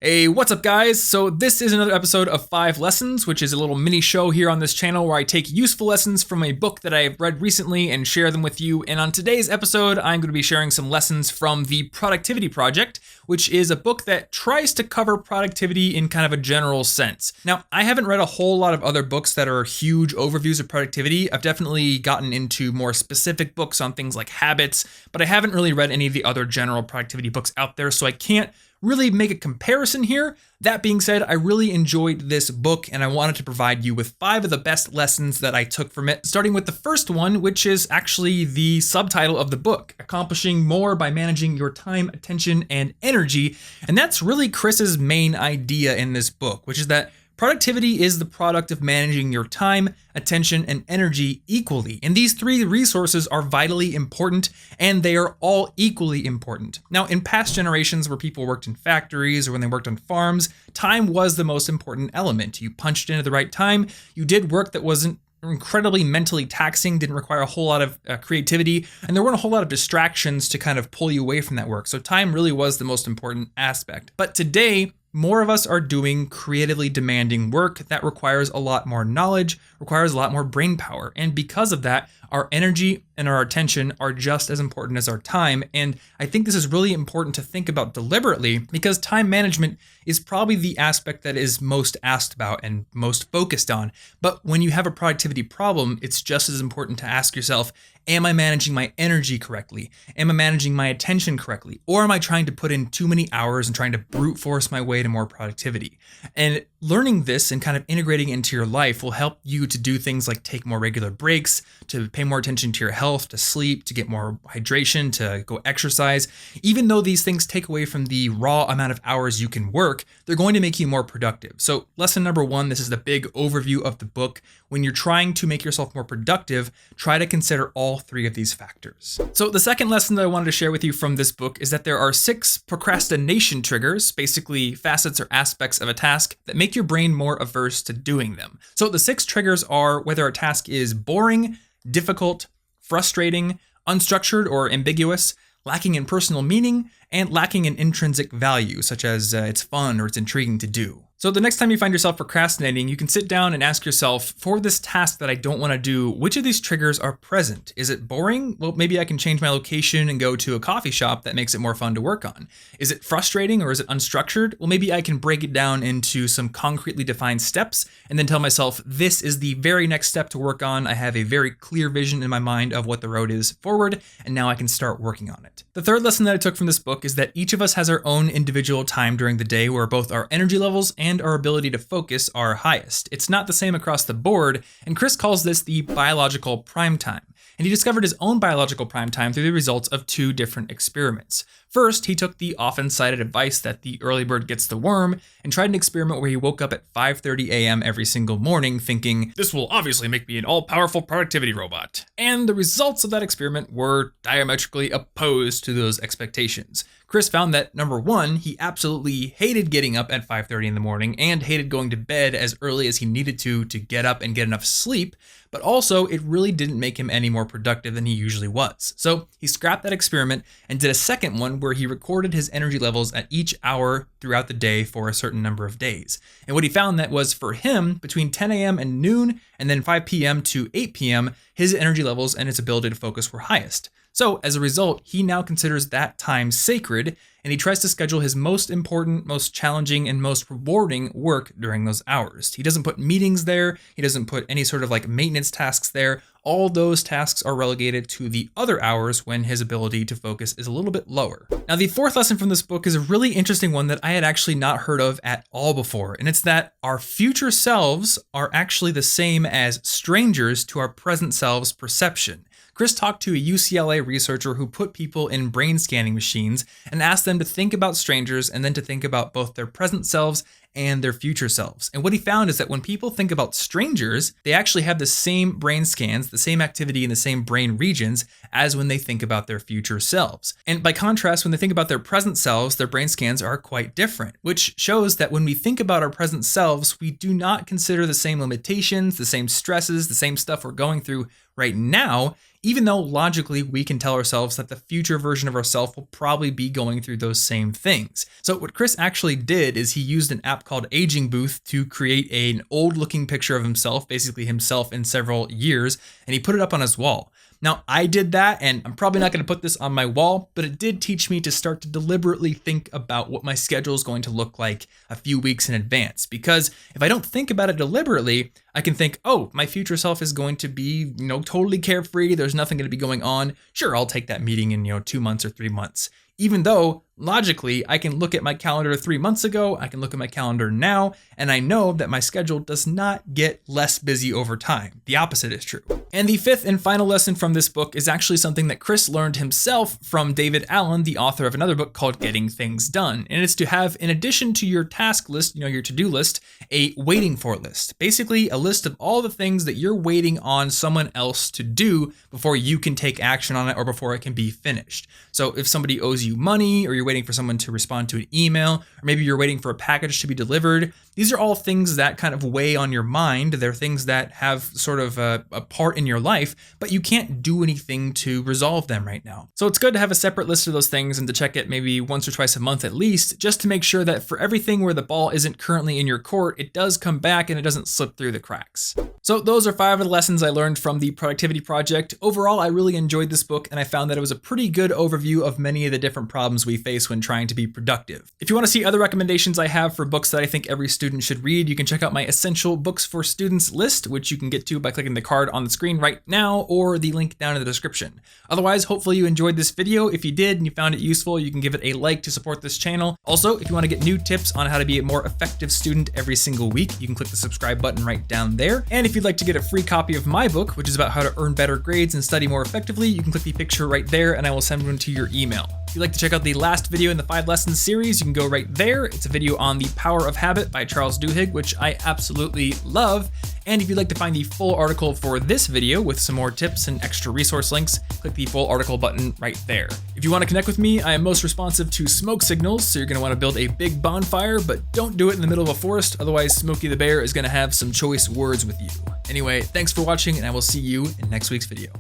Hey, what's up guys? So this is another episode of 5 Lessons, which is a little mini show here on this channel where I take useful lessons from a book that I've read recently and share them with you. And on today's episode, I'm going to be sharing some lessons from The Productivity Project, which is a book that tries to cover productivity in kind of a general sense. Now, I haven't read a whole lot of other books that are huge overviews of productivity. I've definitely gotten into more specific books on things like habits, but I haven't really read any of the other general productivity books out there, so I can't really make a comparison here. That being said, I really enjoyed this book and I wanted to provide you with 5 of the best lessons that I took from it, starting with the first one, which is actually the subtitle of the book, Accomplishing More by Managing Your Time, Attention, and Energy. And that's really Chris's main idea in this book, which is that productivity is the product of managing your time, attention, and energy equally. And these 3 resources are vitally important, and they are all equally important. Now, in past generations where people worked in factories or when they worked on farms, time was the most important element. You punched in at the right time, you did work that wasn't incredibly mentally taxing, didn't require a whole lot of creativity, and there weren't a whole lot of distractions to kind of pull you away from that work. So time really was the most important aspect. But today, more of us are doing creatively demanding work that requires a lot more knowledge, requires a lot more brain power. And because of that, our energy and our attention are just as important as our time. And I think this is really important to think about deliberately because time management is probably the aspect that is most asked about and most focused on. But when you have a productivity problem, it's just as important to ask yourself, am I managing my energy correctly? Am I managing my attention correctly? Or am I trying to put in too many hours and trying to brute force my way to more productivity? And learning this and kind of integrating it into your life will help you to do things like take more regular breaks, to pay more attention to your health, to sleep, to get more hydration, to go exercise. Even though these things take away from the raw amount of hours you can work, they're going to make you more productive. So lesson number 1, this is the big overview of the book. When you're trying to make yourself more productive, try to consider all 3 of these factors. So the second lesson that I wanted to share with you from this book is that there are 6 procrastination triggers, basically facets or aspects of a task that make your brain more averse to doing them. So the 6 triggers are whether a task is boring, difficult, frustrating, unstructured or ambiguous, lacking in personal meaning, and lacking in intrinsic value, such as it's fun or it's intriguing to do. So the next time you find yourself procrastinating, you can sit down and ask yourself, for this task that I don't want to do, which of these triggers are present? Is it boring? Well, maybe I can change my location and go to a coffee shop that makes it more fun to work on. Is it frustrating or is it unstructured? Well, maybe I can break it down into some concretely defined steps and then tell myself, this is the very next step to work on. I have a very clear vision in my mind of what the road is forward, and now I can start working on it. The third lesson that I took from this book is that each of us has our own individual time during the day where both our energy levels and our ability to focus are highest. It's not the same across the board, and Chris calls this the biological prime time. And he discovered his own biological prime time through the results of 2 different experiments. First, he took the often cited advice that the early bird gets the worm and tried an experiment where he woke up at 5:30 a.m. every single morning thinking, this will obviously make me an all-powerful productivity robot. And the results of that experiment were diametrically opposed to those expectations. Chris found that, number 1, he absolutely hated getting up at 5:30 in the morning and hated going to bed as early as he needed to get up and get enough sleep, but also it really didn't make him any more productive than he usually was. So he scrapped that experiment and did a second one where he recorded his energy levels at each hour throughout the day for a certain number of days. And what he found that was for him, between 10 a.m. and noon, and then 5 p.m. to 8 p.m., his energy levels and his ability to focus were highest. So as a result, he now considers that time sacred, and he tries to schedule his most important, most challenging, and most rewarding work during those hours. He doesn't put meetings there. He doesn't put any sort of like maintenance tasks there. All those tasks are relegated to the other hours when his ability to focus is a little bit lower. Now, the 4th lesson from this book is a really interesting one that I had actually not heard of at all before, and it's that our future selves are actually the same as strangers to our present selves' perception. Chris talked to a UCLA researcher who put people in brain scanning machines and asked them to think about strangers and then to think about both their present selves and their future selves. And what he found is that when people think about strangers, they actually have the same brain scans, the same activity in the same brain regions as when they think about their future selves. And by contrast, when they think about their present selves, their brain scans are quite different, which shows that when we think about our present selves, we do not consider the same limitations, the same stresses, the same stuff we're going through right now even though logically we can tell ourselves that the future version of ourselves will probably be going through those same things. So what Chris actually did is he used an app called Aging Booth to create an old looking picture of himself, basically himself in several years, and he put it up on his wall. Now, I did that, and I'm probably not going to put this on my wall, but it did teach me to start to deliberately think about what my schedule is going to look like a few weeks in advance. Because if I don't think about it deliberately, I can think, oh, my future self is going to be, totally carefree. There's nothing going to be going on. Sure, I'll take that meeting in, 2 months or 3 months. Even though, logically, I can look at my calendar 3 months ago, I can look at my calendar now, and I know that my schedule does not get less busy over time. The opposite is true. And the fifth and final lesson from this book is actually something that Chris learned himself from David Allen, the author of another book called Getting Things Done. And it's to have, in addition to your task list, your to-do list, a waiting for list. Basically, a list of all the things that you're waiting on someone else to do before you can take action on it or before it can be finished. So if somebody owes you money, or you're waiting for someone to respond to an email, or maybe you're waiting for a package to be delivered, these are all things that kind of weigh on your mind. They're things that have sort of a part in your life, but you can't do anything to resolve them right now. So it's good to have a separate list of those things and to check it maybe once or twice a month at least, just to make sure that for everything where the ball isn't currently in your court, it does come back and it doesn't slip through the cracks. So those are 5 of the lessons I learned from the Productivity Project. Overall, I really enjoyed this book, and I found that it was a pretty good overview of many of the different problems we face when trying to be productive. If you want to see other recommendations I have for books that I think every student should read, you can check out my Essential Books for Students list, which you can get to by clicking the card on the screen right now or the link down in the description. Otherwise, hopefully you enjoyed this video. If you did and you found it useful, you can give it a like to support this channel. Also, if you want to get new tips on how to be a more effective student every single week, you can click the subscribe button right down there. And if you'd like to get a free copy of my book, which is about how to earn better grades and study more effectively, you can click the picture right there and I will send one to your email. If you'd like to check out the last video in the 5 lessons series, you can go right there. It's a video on The Power of Habit by Charles Duhigg, which I absolutely love. And if you'd like to find the full article for this video with some more tips and extra resource links, click the full article button right there. If you want to connect with me, I am most responsive to smoke signals, so you're going to want to build a big bonfire, but don't do it in the middle of a forest, otherwise Smokey the Bear is going to have some choice words with you. Anyway, thanks for watching, and I will see you in next week's video.